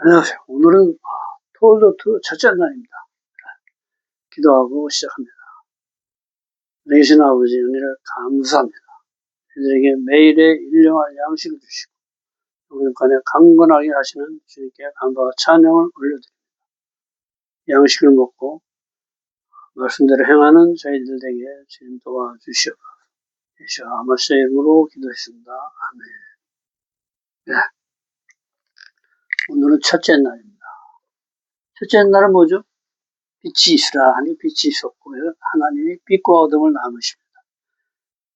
안녕하세요. 오늘은 토요일 첫째 날입니다. 기도하고 시작합니다. 내신 아버지 은혜를 감사합니다. 저희들에게 매일의 일용할 양식을 주시고 영육간에 강건하게 하시는 주님께 감사와 찬양을 올려드립니다. 양식을 먹고 말씀대로 행하는 저희들 에게 주님 도와주시옵소서. 예수와 아마스의 이름으로 기도했습니다. 아멘. 네. 오늘은 첫째 날입니다. 첫째 날은 뭐죠? 빛이 있으라 하니 빛이 있었고 하나님이 빛과 어둠을 나누십니다.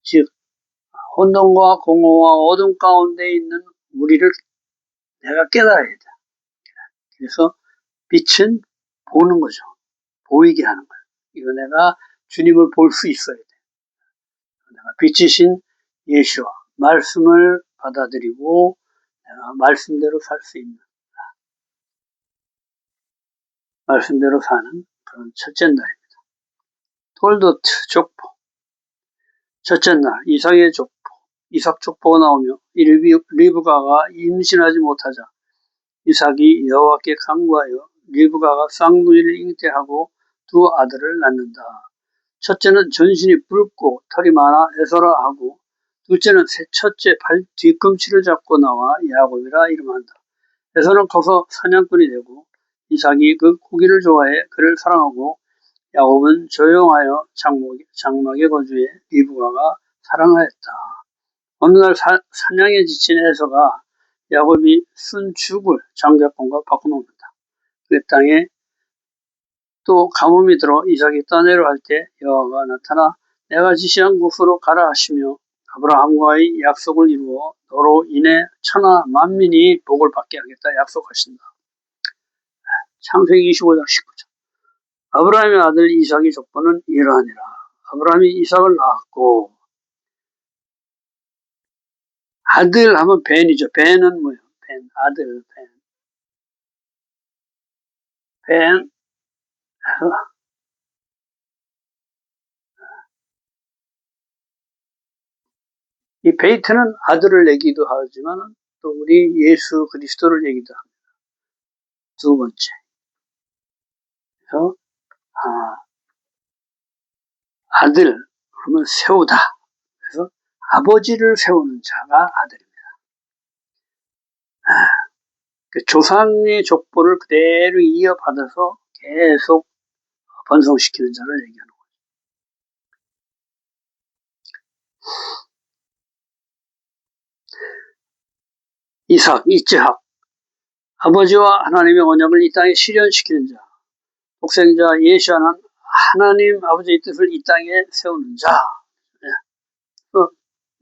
즉 혼돈과 공허와 어둠 가운데 있는 우리를 내가 깨달아야 돼. 그래서 빛은 보는 거죠. 보이게 하는 거예요. 이거 내가 주님을 볼 수 있어야 돼. 내가 빛이신 예수와 말씀을 받아들이고 내가 말씀대로 살 수 있는, 말씀대로 사는 그런 첫째 날입니다. 톨도트 족보. 첫째 날 이삭의 족보. 이삭 족보가 나오며 리브가가 임신하지 못하자 이삭이 여호와께 간구하여 리브가가 쌍둥이를 잉태하고 두 아들을 낳는다. 첫째는 전신이 붉고 털이 많아 에서라 하고 둘째는 첫째 발 뒤꿈치를 잡고 나와 야곱이라 이름한다. 에서는 커서 사냥꾼이 되고 이삭이 그 고기를 좋아해 그를 사랑하고 야곱은 조용하여 장막에 거주해 리브가가 사랑하였다. 어느 날 사냥에 지친 에서가 야곱이 순 죽을 장자권과 바꿔놓는다. 그 땅에 또 가뭄이 들어 이삭이 떠내려 할 때 여호와가 나타나 내가 지시한 곳으로 가라 하시며 아브라함과의 약속을 이루어 너로 인해 천하 만민이 복을 받게 하겠다 약속하신다. 창세기 25장 19절. 아브라함의 아들 이삭의 족보는 이러하니라. 아브라함이 이삭을 낳았고 아들 하면 벤이죠. 벤은 뭐예요? 벤, 아들, 벤. 이 베이트는 아들을 얘기도 하지만 또 우리 예수 그리스도를 얘기도 합니다. 두 번째. 그래서 아들 그러면 세우다. 그래서 아버지를 세우는 자가 아들입니다. 그 조상의 족보를 그대로 이어받아서 계속 번성시키는 자를 얘기하는 거죠. 이삭, 이츠학. 아버지와 하나님의 언약을 이 땅에 실현시키는 자. 독생자 예수와는 하나님 아버지의 뜻을 이 땅에 세우는 자.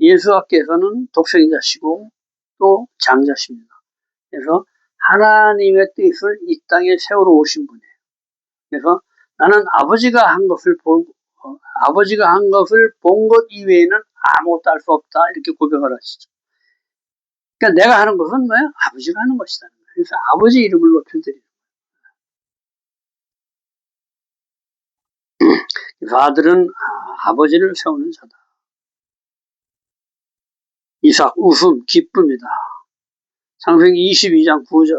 예수께서는 독생자시고 또 장자십니다. 그래서 하나님의 뜻을 이 땅에 세우러 오신 분이에요. 그래서 나는 아버지가 한 것을 본 것 이외에는 아무것도 할 수 없다 이렇게 고백을 하시죠. 그러니까 내가 하는 것은 뭐야? 아버지가 하는 것이다. 그래서 아버지 이름을 높여드리는 거예요. 그래서 아들은 아버지를 세우는 자다. 이삭 웃음 기쁨이다. 창세기 22장 9절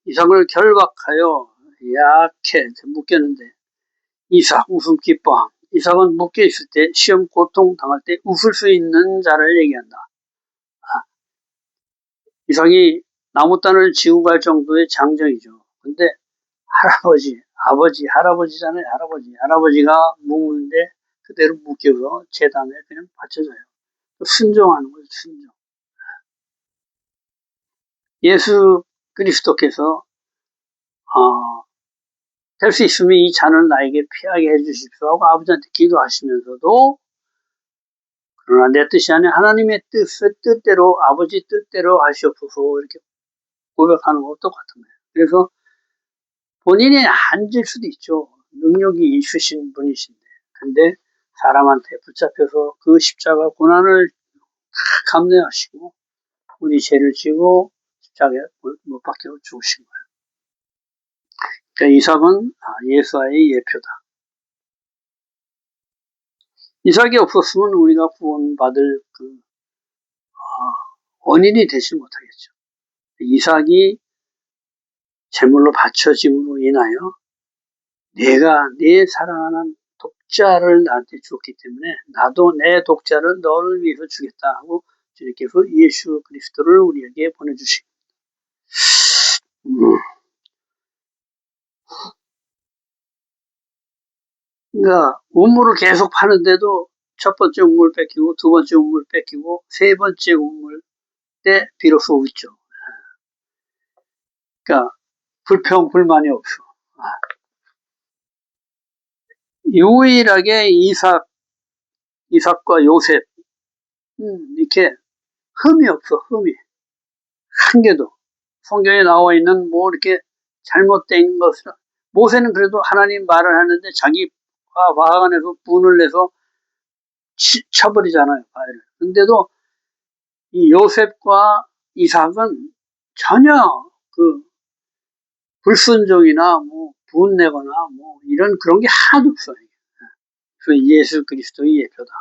이삭을 결박하여 약해 묶였는데 이삭 웃음 기뻐함. 이삭은 묶여있을 때 시험 고통 당할 때 웃을 수 있는 자를 얘기한다. 이삭이 나무단을 지고 갈 정도의 장정이죠. 근데 할아버지잖아요. 할아버지가 묶는데 그대로 묶여서 재단에 그냥 받쳐져요. 순종하는 거죠. 순종. 예수 그리스도께서 될 수 있으면 이 잔을 나에게 피하게 해주십시오 하고 아버지한테 기도하시면서도 그러나 내 뜻이 아니라 하나님의 뜻대로 아버지 뜻대로 하시옵소서 이렇게 고백하는 것과 똑같은 거예요. 그래서 본인이 앉을 수도 있죠. 능력이 있으신 분이신데 근데 사람한테 붙잡혀서 그 십자가 고난을 감내하시고 우리 죄를 지고 십자가에 못 박혀 죽으신 거예요. 그러니까 이삭은 예수와의 예표다. 이삭이 없었으면 우리가 구원받을 원인이 되지 못하겠죠. 이삭이 제물로 바쳐짐으로 인하여 내가 네 사랑하는 독자를 나한테 주었기 때문에 나도 내 독자를 너를 위해서 주겠다 하고 주님께서 예수 그리스도를 우리에게 보내주십니다. 그러니까 우물을 계속 파는데도 첫 번째 우물 뺏기고 두 번째 우물 뺏기고 세 번째 우물 때 비로소 웃죠. 그러니까 불평 불만이 없어. 유일하게 이삭과 요셉 이렇게 흠이 없어. 흠이 한 개도 성경에 나와 있는 뭐 이렇게 잘못된 것을 모세는 그래도 하나님 말을 하는데 자기 화가 안에서 분을 내서 쳐버리잖아요. 근데도 이 요셉과 이삭은 전혀 그 불순종이나 뭐 분내거나 뭐 이런 그런 게 하나도 없어요. 그 예수 그리스도의 예표다.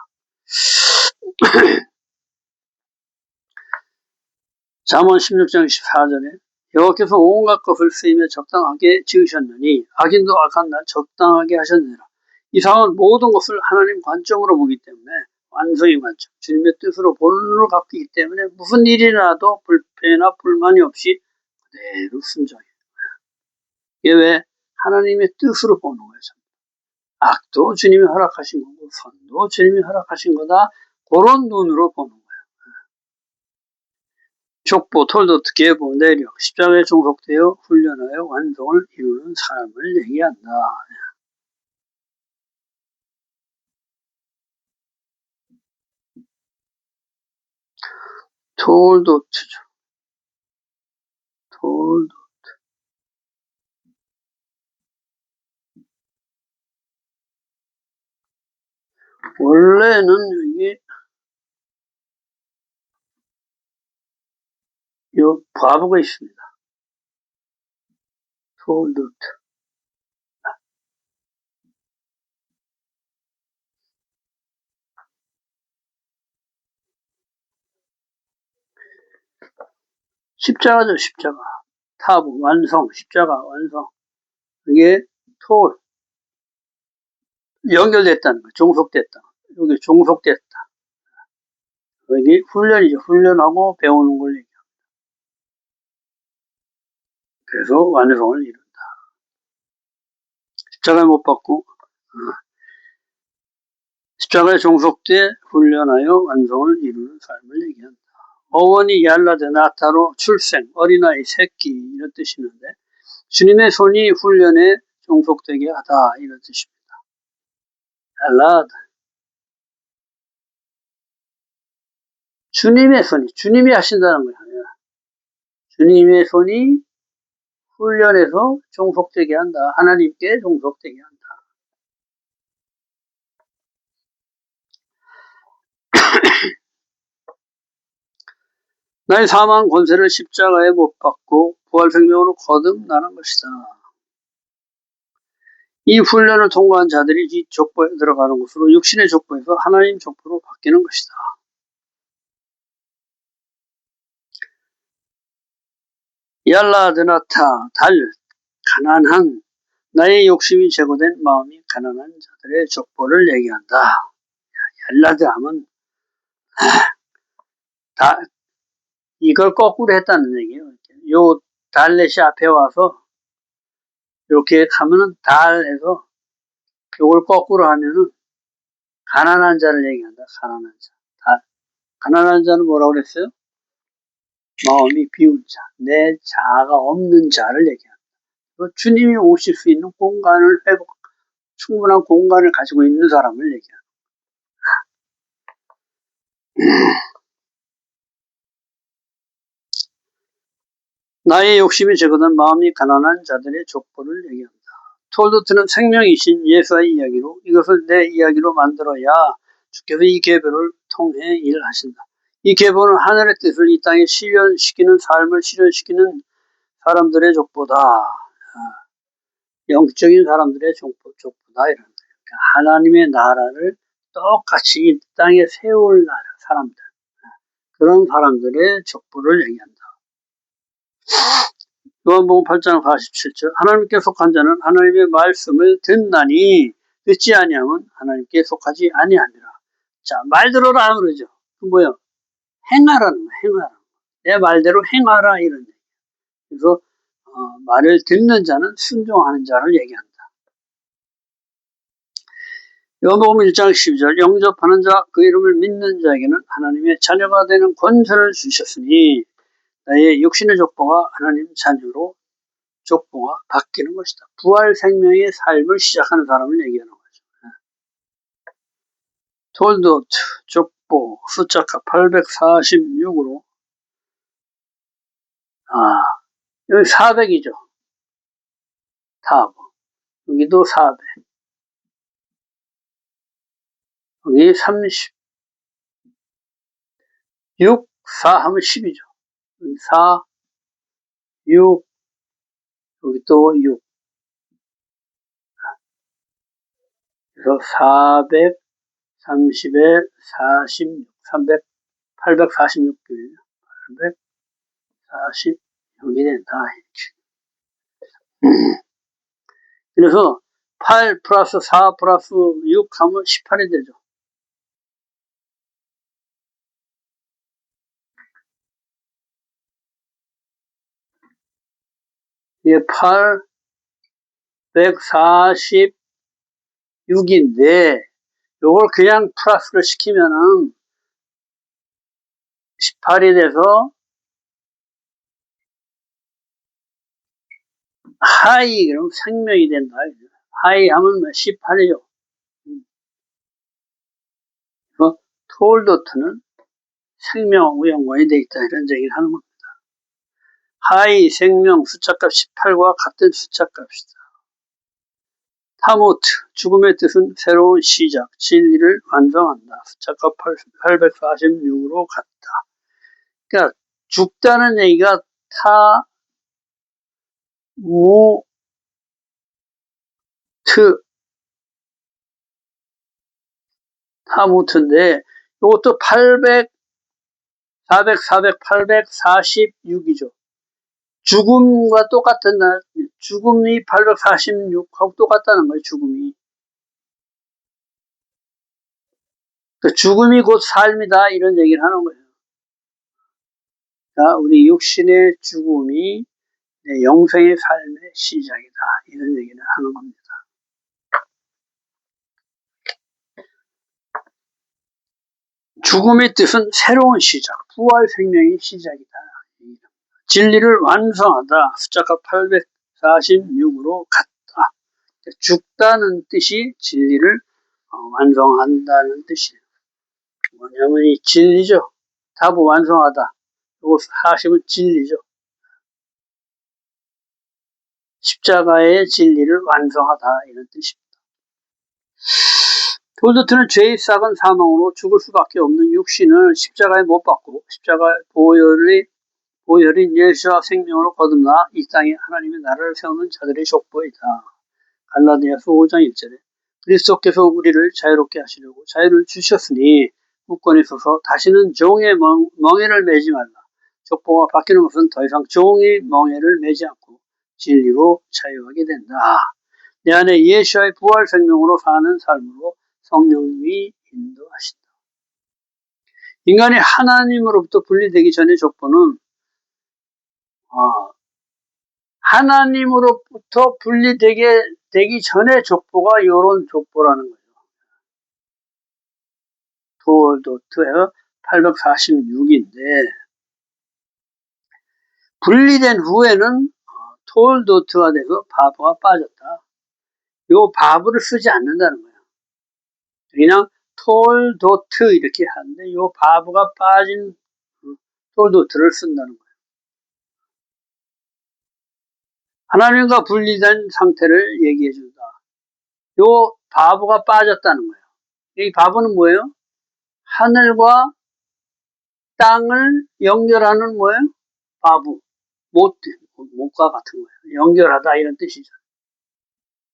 잠언 16장 14절에 여호와께서 온갖 것을 쓰이며 적당하게 지으셨느니 악인도 악한 날 적당하게 하셨느니라. 이상은 모든 것을 하나님 관점으로 보기 때문에 완성의 관점, 주님의 뜻으로 본을 갖기 때문에 무슨 일이 나도 불평이나 불만이 없이 그대로 순종해요. 이게 왜 하나님의 뜻으로 보는 거예요. 악도 주님이 허락하신 거고 선도 주님이 허락하신 거다. 그런 눈으로 보는 거예요. 족보, 톨도트, 계보, 내력, 십자가에 종속되어 훈련하여 완성을 이루는 사람을 얘기한다. 톨도트죠. 톨도트. 원래는 여기 요 과부가 있습니다. 톨도트. 십자가죠, 십자가. 타브, 완성, 십자가, 완성. 이게 톨. 연결됐다는 거, 종속됐다. 여기 종속됐다. 여기 훈련이죠. 훈련하고 배우는 걸 얘기합니다. 그래서 완성을 이룬다. 십자가에 못 박고 십자가에 종속돼 훈련하여 완성을 이루는 삶을 얘기한다. 어원이 얄라드 나타로 출생, 어린아이, 새끼 이런 뜻이는데 주님의 손이 훈련에 종속되게 하다 이런 뜻입니다. 얄라드. 주님의 손이, 주님이 하신다는 거예요. 주님의 손이 훈련해서 종속되게 한다. 하나님께 종속되게 한다. 나의 사망 권세를 십자가에 못 박고 부활 생명으로 거듭나는 것이다. 이 훈련을 통과한 자들이 이 족보에 들어가는 것으로 육신의 족보에서 하나님 족보로 바뀌는 것이다. 얄라드나타 달 가난한 나의 욕심이 제거된 마음이 가난한 자들의 족보를 얘기한다. 얄라드 하면 다 이걸 거꾸로 했다는 얘기예요. 요 달렛이 앞에 와서 이렇게 하면은 달해서 요걸 거꾸로 하면은 가난한 자를 얘기한다. 가난한 자. 가난한 자는 뭐라고 그랬어요? 마음이 비운 자, 내 자아가 없는 자를 얘기합니다. 주님이 오실 수 있는 공간을 충분한 공간을 가지고 있는 사람을 얘기합니다. 나의 욕심이 제거된 마음이 가난한 자들의 족보를 얘기합니다. 톨도트는 생명이신 예수의 이야기로 이것을 내 이야기로 만들어야 주께서 이 계보를 통해 일하신다. 이 계보는 하늘의 뜻을 이 땅에 실현시키는 삶을 실현시키는 사람들의 족보다. 영적인 사람들의 족보다 이런 거예요. 그러니까 하나님의 나라를 똑같이 이 땅에 세울 나라 사람들, 그런 사람들의 족보를 얘기한다. 요한복음 8장 47절 하나님께 속한 자는 하나님의 말씀을 듣나니 듣지 아니하면 하나님께 속하지 아니하니라. 자, 말 들어라 그러죠. 그 뭐요? 행하라는 거야. 행하라. 내 말대로 행하라 이런 얘기. 그래서 말을 듣는 자는 순종하는 자를 얘기한다. 요한복음 1장 12절 영접하는 자 그 이름을 믿는 자에게는 하나님의 자녀가 되는 권세를 주셨으니 나의 육신의 족보가 하나님 자녀로 족보가 바뀌는 것이다. 부활 생명의 삶을 시작하는 사람을 얘기하는 거죠. 톨드 족보 숫자가 846으로 여기 400이죠. 탑 여기도 400 여기 30 6, 4 하면 10이죠. 여기 4, 6 여기 또 6 그래서 430에 46 300 846교예요. 846이 된다. 그래서 8 플러스 4 플러스 6 하면 18이 되죠. 이게 846인데 요걸 그냥 플러스를 시키면은 18이 돼서 하이 그럼 생명이 된다. 하이 하면 18이죠. 톨도트는 생명하고 연관이 되어 있다 이런 얘기를 하는 겁니다. 하이 생명 숫자값 18과 같은 숫자값이다. 타모트 죽음의 뜻은 새로운 시작 진리를 완성한다. 숫자값 846으로 같다. 그러니까 죽다는 얘기가 타무트인데 이것도 800 400 400 846이죠. 죽음과 똑같은 날 죽음이 846하고 똑같다는 거예요. 죽음이. 그러니까 죽음이 곧 삶이다 이런 얘기를 하는 거예요. 자, 우리 육신의 죽음이 영생의 삶의 시작이다 이런 얘기를 하는 겁니다. 죽음의 뜻은 새로운 시작, 부활 생명의 시작이다. 진리를 완성하다. 숫자가 846으로 같다. 죽다는 뜻이 진리를 완성한다는 뜻이에요. 뭐냐면 이 진리죠. 답을 완성하다. 그리고 40은 진리죠. 십자가의 진리를 완성하다 이런 뜻입니다. 톨도트는 죄의 싹은 사망으로 죽을 수밖에 없는 육신을 십자가에 못 박고 십자가 보혈인 예수와 생명으로 거듭나 이 땅에 하나님의 나라를 세우는 자들의 족보이다. 갈라디아서 5장 1절에 그리스도께서 우리를 자유롭게 하시려고 자유를 주셨으니 굳건히 서서 다시는 종의 멍에를 매지 말라. 족보가 바뀌는 것은 더 이상 종의 멍에를 매지 않고 진리로 자유하게 된다. 내 안에 예수와의 부활 생명으로 사는 삶으로 성령님이 인도하신다. 인간이 하나님으로부터 분리되기 전의 족보는 하나님으로부터 되기 전의 족보가 이런 족보라는 거죠. 톨도트에서 846인데 분리된 후에는 톨도트가 돼서 바브가 빠졌다. 요 바브를 쓰지 않는다는 거예요. 그냥 톨도트 이렇게 하는데 요 바브가 빠진 톨도트를 쓴다는 거예요. 하나님과 분리된 상태를 얘기해 준다. 요 바브가 빠졌다는 거예요. 이 바브는 뭐예요? 하늘과 땅을 연결하는 뭐예요? 바브. 못과 같은 거예요. 연결하다 이런 뜻이죠.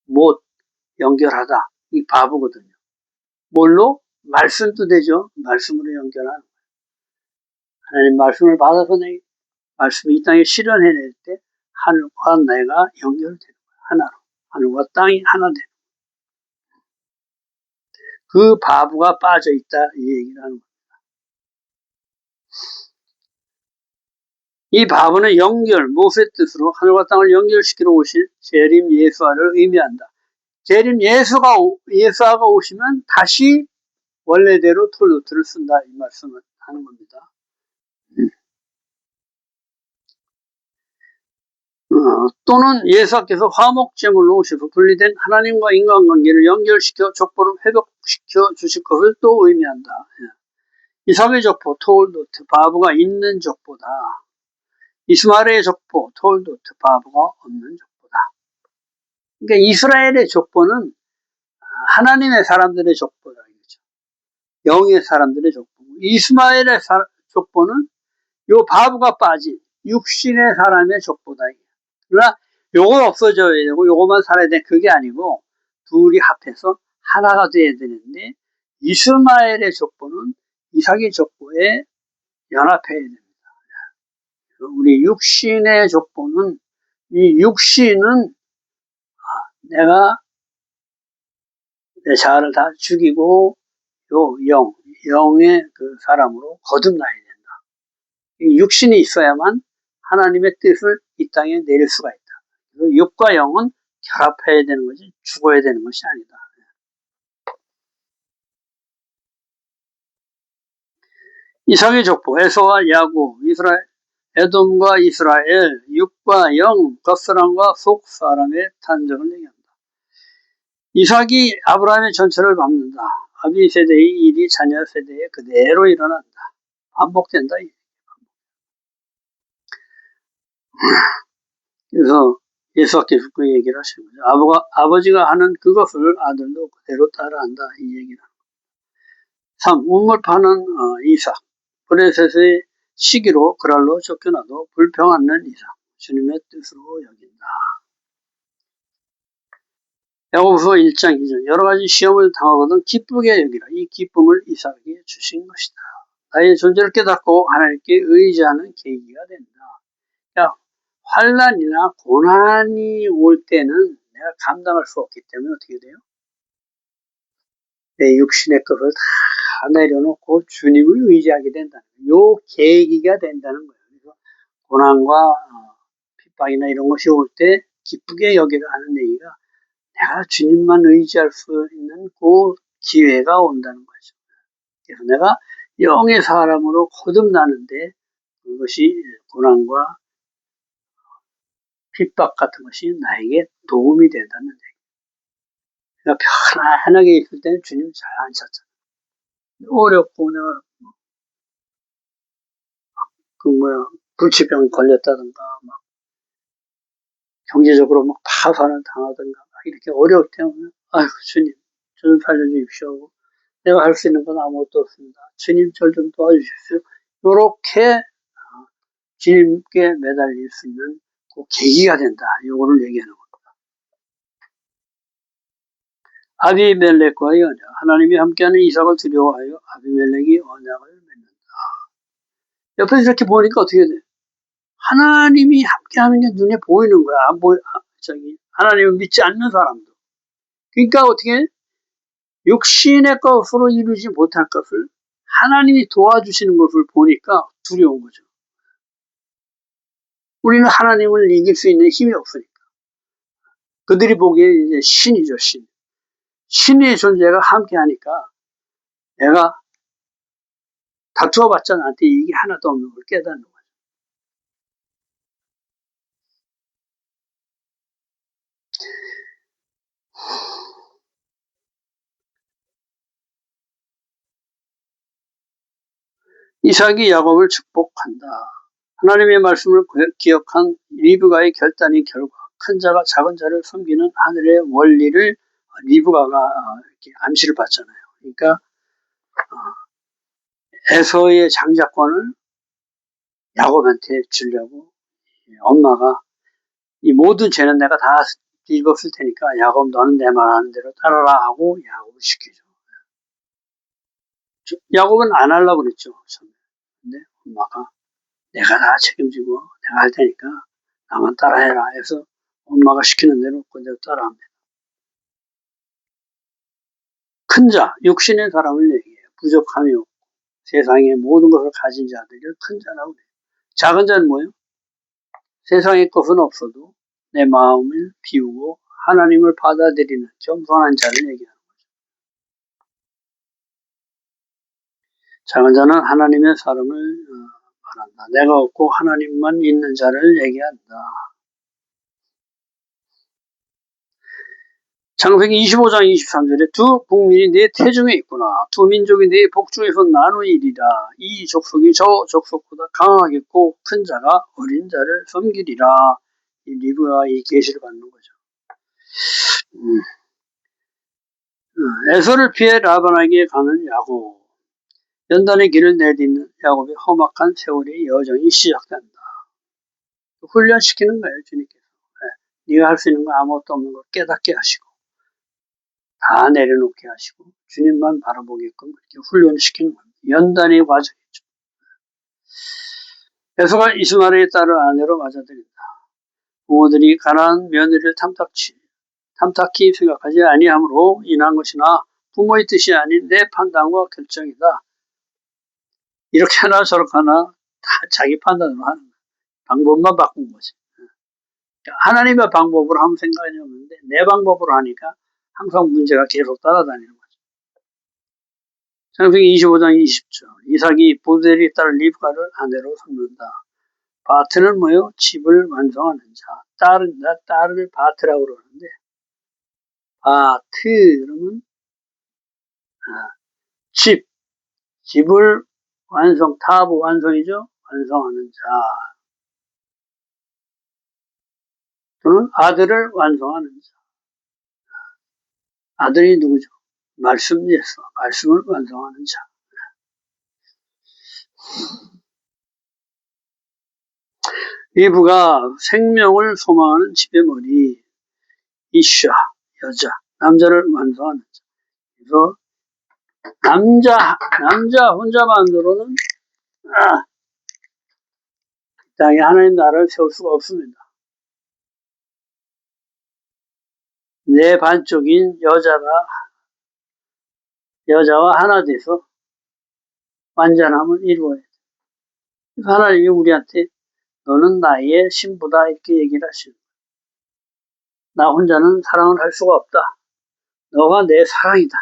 못, 연결하다. 이 바브거든요. 뭘로? 말씀도 되죠. 말씀으로 연결하는 거예요. 하나님 말씀을 받아서 말씀을 이 땅에 실현해낼 때 하늘과 내가 연결되는 거야. 하나로. 하늘과 땅이 하나 되는 거야. 그 바보가 빠져있다 이 얘기를 하는 거야. 이 바보는 연결, 모세의 뜻으로 하늘과 땅을 연결시키러 오신 재림 예수아를 의미한다. 재림 예수아가 오시면 다시 원래대로 톨도트를 쓴다 이 말씀을 하는 겁니다. 또는 예수께서 화목제물로 오셔서 분리된 하나님과 인간관계를 연결시켜 족보를 회복시켜 주실 것을 또 의미한다. 이삭의 족보, 톨도트, 바보가 있는 족보다. 이스마엘의 족보, 톨도트, 바보가 없는 족보다. 그러니까 이스라엘의 족보는 하나님의 사람들의 족보다. 이거죠. 영의 사람들의 족보. 이스마엘의 족보는 요 바보가 빠진 육신의 사람의 족보다. 그러나 요건 없어져야 되고 요것만 살아야 돼. 그게 아니고 둘이 합해서 하나가 돼야 되는데 이스마엘의 족보는 이삭의 족보에 연합해야 됩니다. 우리 육신의 족보는 이 육신은 내가 내 자아를 다 죽이고 요 영의 그 사람으로 거듭나야 된다. 이 육신이 있어야만 하나님의 뜻을 이 땅에 내릴 수가 있다. 육과 영은 결합해야 되는 거지 죽어야 되는 것이 아니다. 이삭의 족보, 에서와 야곱, 에돔과 이스라엘, 육과 영, 겉사람과 속사람의 탄생을 얘기한다. 이삭이 아브라함의 전체를 밟는다. 아비 세대의 일이 자녀 세대에 그대로 일어난다. 반복된다. 그래서 예수께서 그 얘기를 하시는 거죠. 아버지가 하는 그것을 아들도 그대로 따라한다. 이 얘기를. 3. 우물 파는 이삭. 브레셋의 시기로 그랄로 쫓겨나도 불평 않는 이삭. 주님의 뜻으로 여긴다. 야고보서 1장 2절. 여러 가지 시험을 당하거든 기쁘게 여기라. 이 기쁨을 이삭에게 주신 것이다. 나의 존재를 깨닫고 하나님께 의지하는 계기가 된다. 야, 환난이나 고난이 올 때는 내가 감당할 수 없기 때문에 어떻게 돼요? 내 육신의 것을 다 내려놓고 주님을 의지하게 된다는 거예요. 요 계기가 된다는 거예요. 그래서 고난과 핍박이나 이런 것이 올 때 기쁘게 여기라 하는 얘기가 내가 주님만 의지할 수 있는 그 기회가 온다는 거죠. 그래서 내가 영의 사람으로 거듭나는데 그것이 고난과 핍박 같은 것이 나에게 도움이 된다는 얘기예요. 내가 편안하게 있을 때는 주님 잘 안 찾잖아요. 어렵고 내가 불치병 걸렸다든가 막 경제적으로 막 파산을 당하든가 막 이렇게 어려울 때는 아이고 주님 좀 살려주십시오. 내가 할 수 있는 건 아무것도 없습니다. 주님 절 좀 도와주십시오. 이렇게 주님께 매달릴 수 있는 그 계기가 된다. 요거를 얘기하는 겁니다. 아비멜렉과의 언약. 하나님이 함께하는 이삭을 두려워하여 아비멜렉이 언약을 맺는다. 옆에서 이렇게 보니까 어떻게 돼? 하나님이 함께하는 게 눈에 보이는 거야. 하나님을 믿지 않는 사람도. 그러니까 어떻게 육신의 것으로 이루지 못할 것을 하나님이 도와주시는 것을 보니까 두려운 거죠. 우리는 하나님을 이길 수 있는 힘이 없으니까. 그들이 보기에 이제 신이죠, 신. 신의 존재가 함께 하니까 내가 다투어봤자 나한테 이게 하나도 없는 걸 깨닫는 거죠. 이삭이 야곱을 축복한다. 하나님의 말씀을 기억한 리브가의 결단의 결과 큰 자가 작은 자를 섬기는 하늘의 원리를 리브가가 이렇게 암시를 받잖아요. 그러니까 에서의 장자권을 야곱한테 주려고 엄마가 이 모든 죄는 내가 다 뒤집었을 테니까 야곱 너는 내 말하는 대로 따라라 하고 야곱을 시키죠. 야곱은 안 하려고 그랬죠. 근데 엄마가 내가 다 책임지고 내가 할 테니까 나만 따라해라 해서 엄마가 시키는 대로 그대로 따라합니다. 큰 자, 육신의 사람을 얘기해요. 부족함이 없고 세상의 모든 것을 가진 자들을 큰 자라고 해요. 작은 자는 뭐예요? 세상의 것은 없어도 내 마음을 비우고 하나님을 받아들이는 겸손한 자를 얘기하는 거죠. 작은 자는 하나님의 사람을 말한다. 내가 없고 하나님만 있는 자를 얘기한다. 창세기 25장 23절에 두 국민이 네 태중에 있구나. 두 민족이 네 복중에서 나누이리라. 이 족속이 저 족속보다 강하겠고 큰 자가 어린 자를 섬기리라. 이 리브가 이 계시를 받는 거죠. 에서를 피해 라반에게 가는 야곱. 연단의 길을 내딛는 야곱의 험악한 세월의 여정이 시작된다. 훈련시키는 거예요, 주님께서. 네가 할 수 있는 거 아무것도 없는 걸 깨닫게 하시고 다 내려놓게 하시고 주님만 바라보게끔 이렇게 훈련시키는 겁니다. 연단의 과정이죠. 에서가 이스마엘의 딸을 아내로 맞아들인다. 부모들이 가난한 며느리를 탐탁히 생각하지 아니함으로 인한 것이나 부모의 뜻이 아닌 내 판단과 결정이다. 이렇게 하나 저렇게 하나 다 자기 판단으로 하는 거예요. 방법만 바꾼 거지. 하나님의 방법으로 하면 생각이 없는데 내 방법으로 하니까 항상 문제가 계속 따라다니는 거죠. 창세기 25장 20절 이삭이 보델의 딸 리브가를 아내로 삼는다. 바트는 뭐예요? 집을 완성하는 자. 딸을 바트라고 그러는데 바트 그러면 집을 타브 완성이죠. 완성하는 자. 또는 아들을 완성하는 자. 아들이 누구죠? 말씀에서 말씀을 완성하는 자. 리브가 생명을 소망하는 집의 머리, 이샤, 여자, 남자를 완성하는 자. 그래서 남자 혼자만으로는 땅에 하나님 나라를 세울 수가 없습니다. 내 반쪽인 여자와 하나 돼서 완전함을 이루어야 돼. 하나님이 우리한테 너는 나의 신부다 이렇게 얘기를 하시는 거예요. 나 혼자는 사랑을 할 수가 없다. 너가 내 사랑이다.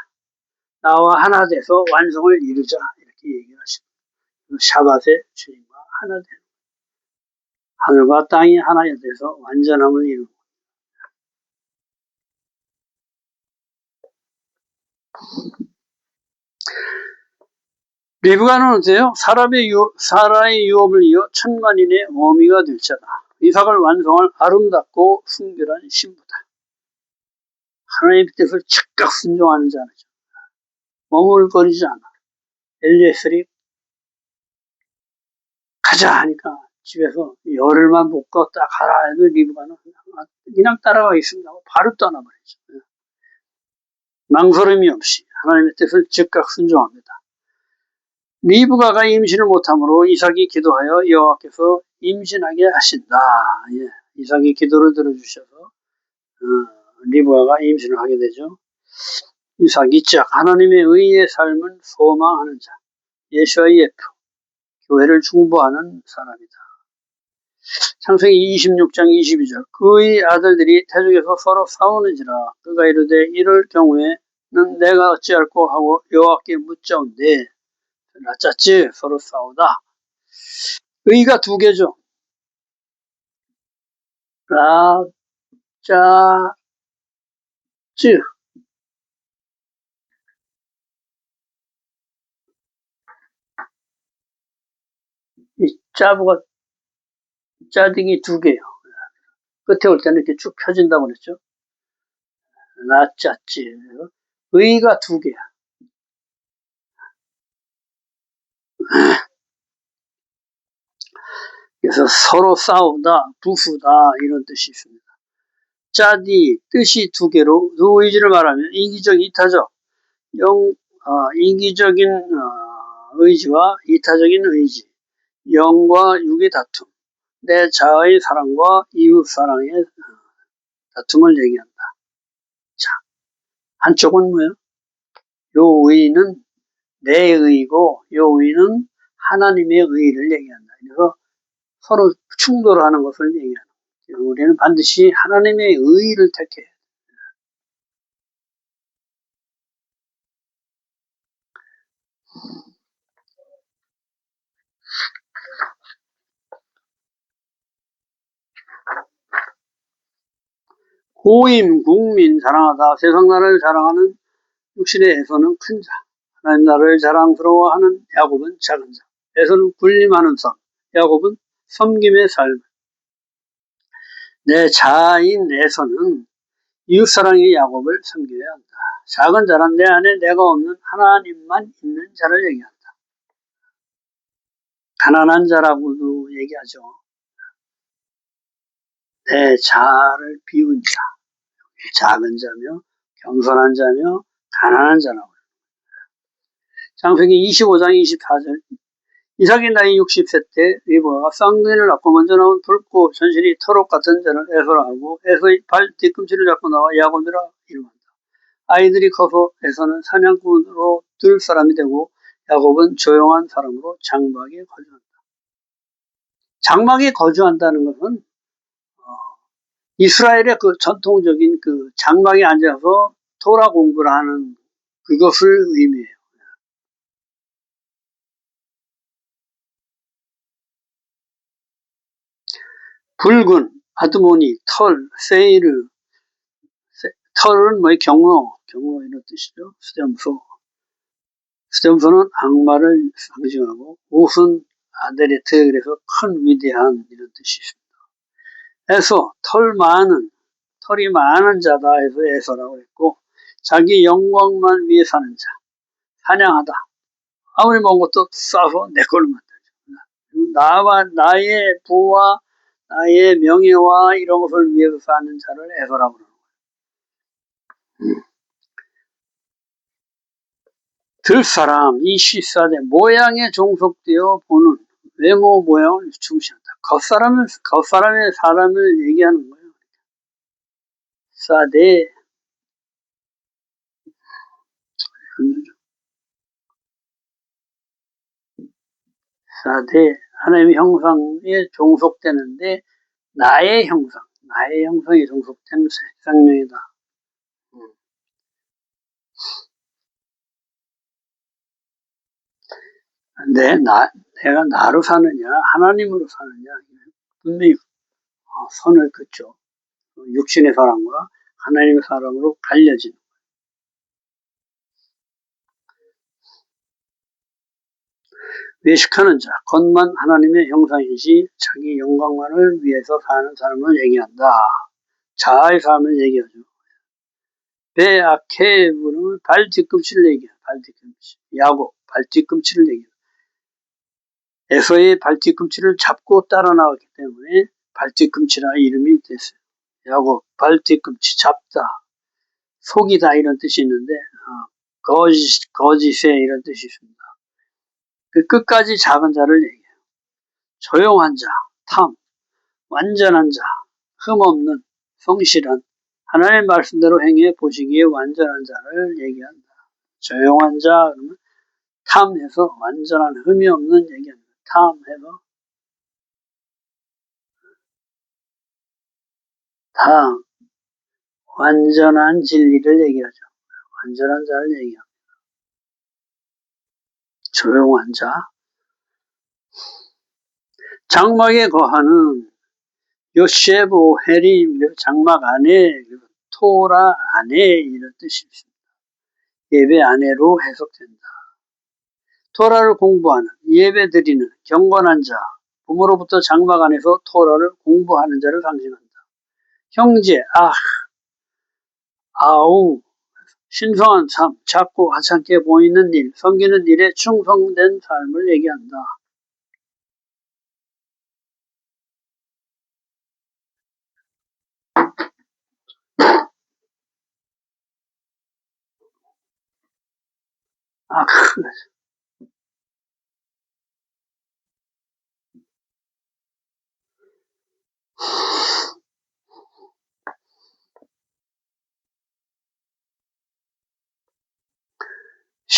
나와 하나 돼서 완성을 이루자 이렇게 얘기를 하시는 거예요. 샤밧의 주님과 하나 되는 거예요. 하늘과 땅이 하나 돼서 완전함을 이루는 거예요. 리브가는 어때요? 사라의 유업을 이어 천만인의 어미가 될 자다. 이삭을 완성할 아름답고 순결한 신부다. 하나님의 뜻을 즉각 순종하는 자죠. 머물거리지 않아. 엘리에셀이 가자 하니까 집에서 열흘만 묵고 딱 가라 해도 리브가는 그냥 따라가겠습니다 하고 바로 떠나버리죠. 망설임이 없이 하나님의 뜻을 즉각 순종합니다. 리브가가 임신을 못하므로 이삭이 기도하여 여호와께서 임신하게 하신다. 이삭이 기도를 들어주셔서 리브가가 임신을 하게 되죠. 이삭이 짝 하나님의 의의 삶을 소망하는 자, 예수의 예표, 교회를 중보하는 사람이다. 창세기 26장 22절 그의 아들들이 태중에서 서로 싸우는지라 그가 이르되 이럴 경우에는 내가 어찌할꼬 하고 여호와께 묻자온대 라짜찌 서로 싸우다. 의가 두 개죠. 라짜찌 이 짜부가 짜딩이 두 개예요. 끝에 올 때는 이렇게 쭉 펴진다고 그랬죠. 라짜찌 의가 두 개야. 그래서 서로 싸우다, 부수다 이런 뜻이 있습니다. 짜디 뜻이 두 개로 두 의지를 말하면 이기적, 이타적, 이기적인 의지와 이타적인 의지, 영과 육의 다툼, 내 자아의 사랑과 이웃 사랑의 다툼을 얘기한다. 자, 한쪽은 뭐예요? 요 의는 내 의고 요 의는 하나님의 의를 얘기한다. 그래서 서로 충돌하는 것을 얘기하는 거예요. 우리는 반드시 하나님의 의를 택해야 해요. 고임, 국민, 자랑하다. 세상 나라를 자랑하는 육신의 에서는 큰 자. 하나님 나라를 자랑스러워하는 야곱은 작은 자. 에서는 군림하는 삶. 야곱은 섬김의 삶. 내 자아인 에서는 이웃사랑의 야곱을 섬겨야 한다. 작은 자란 내 안에 내가 없는 하나님만 있는 자를 얘기한다. 가난한 자라고도 얘기하죠. 내 자아를 비운 자. 작은 자며 겸손한 자며 가난한 자라고. 창세기 25장 24절. 이삭이 나이 60세 때 리브가가 쌍둥이를 낳고 먼저 나온 붉고 전신이 털옷 같은 자를 에서라 하고 에서의 발 뒤꿈치를 잡고 나와 야곱이라 이름한다. 아이들이 커서 에서는 사냥꾼으로 들 사람이 되고 야곱은 조용한 사람으로 장막에 거주한다. 장막에 거주한다는 것은 이스라엘의 그 전통적인 그 장막에 앉아서 토라 공부를 하는 그것을 의미해요. 붉은, 아드모니, 털, 세이르, 털은 뭐 경로 이런 뜻이죠. 수렴소는 악마를 상징하고 옷은 아데레트 그래서 큰 위대한 이런 뜻이 있습니다. 에서 털이 많은 자다 해서 에서라고 했고 자기 영광만 위해 사는 자 사냥하다 아무리 먹은 것도 싸서 내 걸로 만들죠. 나의 부와 나의 명예와 이런 것을 위해서 사는 자를 에서라고 그러는 거예요. 들사람 이 시사대 모양에 종속되어 보는 외모 모양을 중시한다. 겉사람의 사람을 얘기하는 거예요. 사대 사대 하나님의 형상에 종속되는데 나의 형상이 종속된 생명이다. 내가 나로 사느냐 하나님으로 사느냐 분명히 선을 긋죠. 육신의 사람과 하나님의 사람으로 갈려지는 외식하는 자, 겉만 하나님의 형상이지 자기 영광만을 위해서 사는 삶을 얘기한다. 자아의 삶을 얘기하죠. 베아케 부르면 발 뒤꿈치를 얘기해요. 발 뒤꿈치. 야곱, 발 뒤꿈치를 얘기해요. 에서의 발 뒤꿈치를 잡고 따라 나왔기 때문에 발 뒤꿈치라 이름이 됐어요. 야곱, 발 뒤꿈치 잡다, 속이다 이런 뜻이 있는데 거짓에 이런 뜻이 있습니다. 그 끝까지 작은 자를 얘기해요. 조용한 자, 탐, 완전한 자, 흠없는, 성실한, 하나님의 말씀대로 행해 보시기에 완전한 자를 얘기한다. 조용한 자, 그러면 탐해서 완전한 흠이 없는 얘기합니다. 탐해서 탐, 완전한 진리를 얘기하죠. 완전한 자를 얘기합니다. 조용한 자, 장막에 거하는 요셰브 헤리 장막 안에 토라 안에 이런 뜻이 있습니다. 예배 안에로 해석된다. 토라를 공부하는 예배 드리는 경건한 자 부모로부터 장막 안에서 토라를 공부하는 자를 상징한다. 형제 아우 신성한 삶 작고 하찮게 보이는 일 섬기는 일에 충성된 삶을 얘기한다.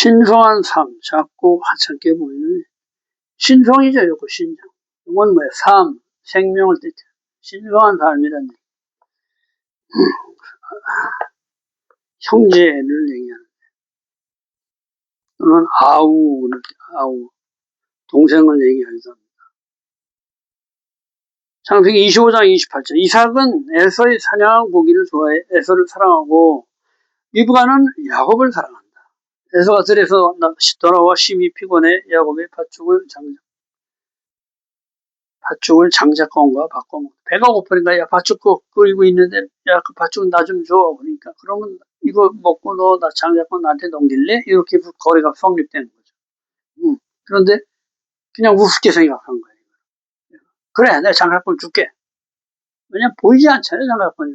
신성한 삶, 자꾸 하찮게 보이는 신성이죠, 이거 신성. 이건 뭐야? 삶, 생명을 뜻해. 신성한 삶이란 얘기. 형제를 얘기하는. 또는 아우, 동생을 얘기하기도 합니다. 창세기 25장 28절. 이삭은 에서의 사냥한 고기를 좋아해 에서를 사랑하고 리브가는 야곱을 사랑한다. 에서가 들에서 돌아와 심히 피곤해 야곱의 팥죽을 장작권과 바꿔 먹다. 배가 고프니까 야 팥죽 끓이고 있는데 야 그 팥죽 나 좀 줘. 그러니까 그러면 이거 먹고 너 나 장작권 나한테 넘길래? 이렇게 거래가 성립되는 거죠. 그런데 그냥 우습게 생각한 거예요. 그래 내가 장작권 줄게. 왜냐면 보이지 않잖아요 장작권이.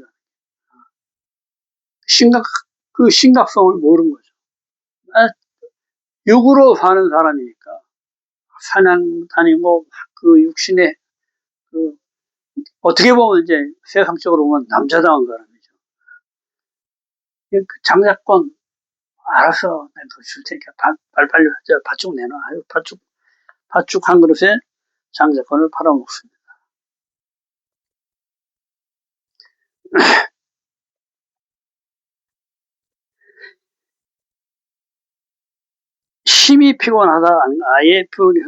그 심각성을 모르는 거죠. 육으로 사는 사람이니까 사냥 다니고 그 육신의 그 어떻게 보면 이제 세상적으로 보면 남자다운 사람이죠. 그 장작권 알아서 내가 줄 테니까 빨리 팥죽 내놔. 팥죽 한 그릇에 장작권을 팔아먹습니다. 심히 피곤하다. 아예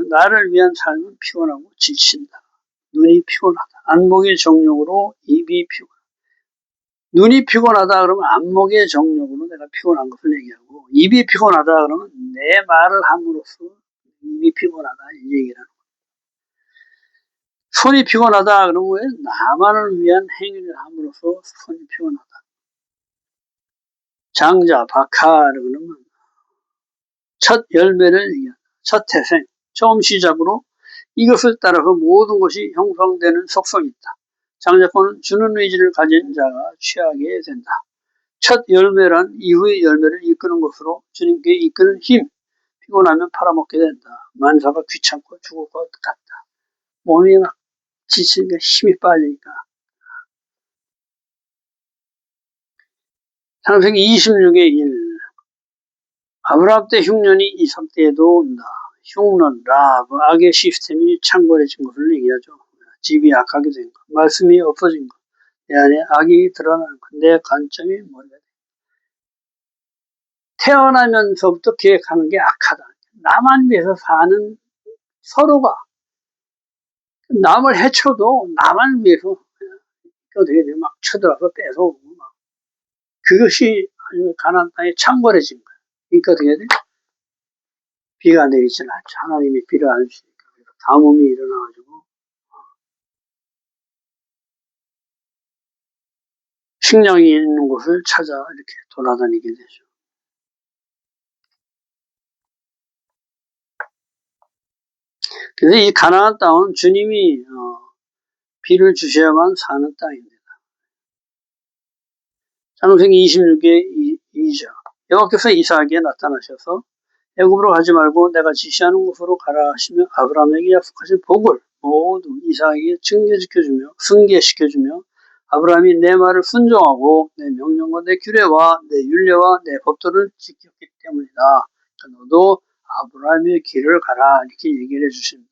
나를 위한 삶은 피곤하고 지친다. 눈이 피곤하다. 안목의 정욕으로 입이 피곤하다. 눈이 피곤하다 그러면 안목의 정욕으로 내가 피곤한 것을 얘기하고 입이 피곤하다 그러면 내 말을 함으로써 입이 피곤하다 이 얘기를 하는 거예요. 손이 피곤하다 그러면 왜 나만을 위한 행위를 함으로써 손이 피곤하다. 장자, 박하 그러면 첫 열매를 얘기한다. 첫 태생, 처음 시작으로 이것을 따라서 모든 것이 형성되는 속성이 있다. 장자권은 주는 의지를 가진 자가 취하게 된다. 첫 열매란 이후의 열매를 이끄는 것으로 주님께 이끄는 힘, 피곤하면 팔아먹게 된다. 만사가 귀찮고 죽을 것 같다. 몸이 막 지치니까 힘이 빠지니까. 창세기 26의 1. 아브라함 때 흉년이 이삭 때에도 온다. 흉년, 라합, 악의 시스템이 창궐해진 것을 얘기하죠. 집이 악하게 된 것, 말씀이 없어진 것, 내 안에 악이 드러나는 것, 내 관점이 뭐냐. 태어나면서부터 계획하는 게 악하다. 나만 위해서 사는 서로가 남을 해쳐도 나만 위해서 어떻게 돼? 막 쳐들어서 뺏어오고 막 그것이 아주 가나안 땅에 창궐해진 거야. 그러니까 어떻게 돼? 비가 내리지는 않죠. 하나님이 비를 안 주시니까 가뭄이 일어나가지고 식량이 있는 곳을 찾아 이렇게 돌아다니게 되죠. 그래서 이 가나안 땅은 주님이 비를 주셔야만 사는 땅입니다. 창세기 26의 2절. 여호와께서 이삭에게 나타나셔서 애굽으로 가지 말고 내가 지시하는 곳으로 가라 하시며 아브라함에게 약속하신 복을 모두 이삭에게 승계시켜주며 아브라함이 내 말을 순종하고 내 명령과 내 규례와 내 율례와 내 법도를 지켰기 때문이다. 그러니까 너도 아브라함의 길을 가라 이렇게 얘기를 해주십니다.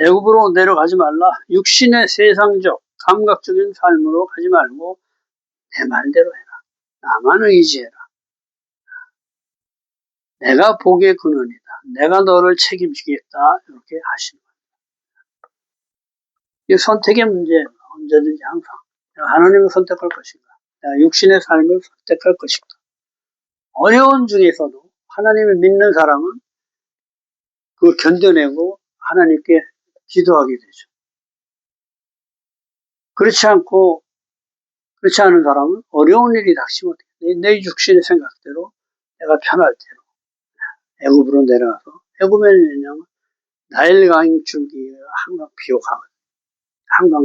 애굽으로 내려가지 말라. 육신의 세상적 감각적인 삶으로 가지 말고 내 말대로 해라. 나만 의지해라. 내가 복의 근원이다. 내가 너를 책임지겠다. 이렇게 하시는 거예요. 이게 선택의 문제예요. 언제든지 항상. 내가 하나님을 선택할 것인가. 내가 육신의 삶을 선택할 것인가. 어려운 중에서도 하나님을 믿는 사람은 그걸 견뎌내고 하나님께 기도하게 되죠. 그렇지 않은 사람은 어려운 일이 닥치면 내 육신의 생각대로 내가 편할 대로 애굽으로 내려가서 애굽에는 왜냐하면 나일강 줄기가 항상 비옥하거든요. 항상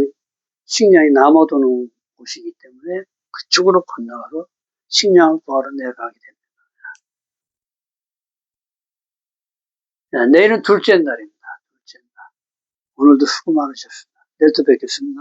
식량이 남아도는 곳이기 때문에 그쪽으로 건너가서 식량을 구하러 내려가게 됩니다. 내일은 둘째 날입니다. 둘째 날. 오늘도 수고 많으셨습니다. 내일 또 뵙겠습니다.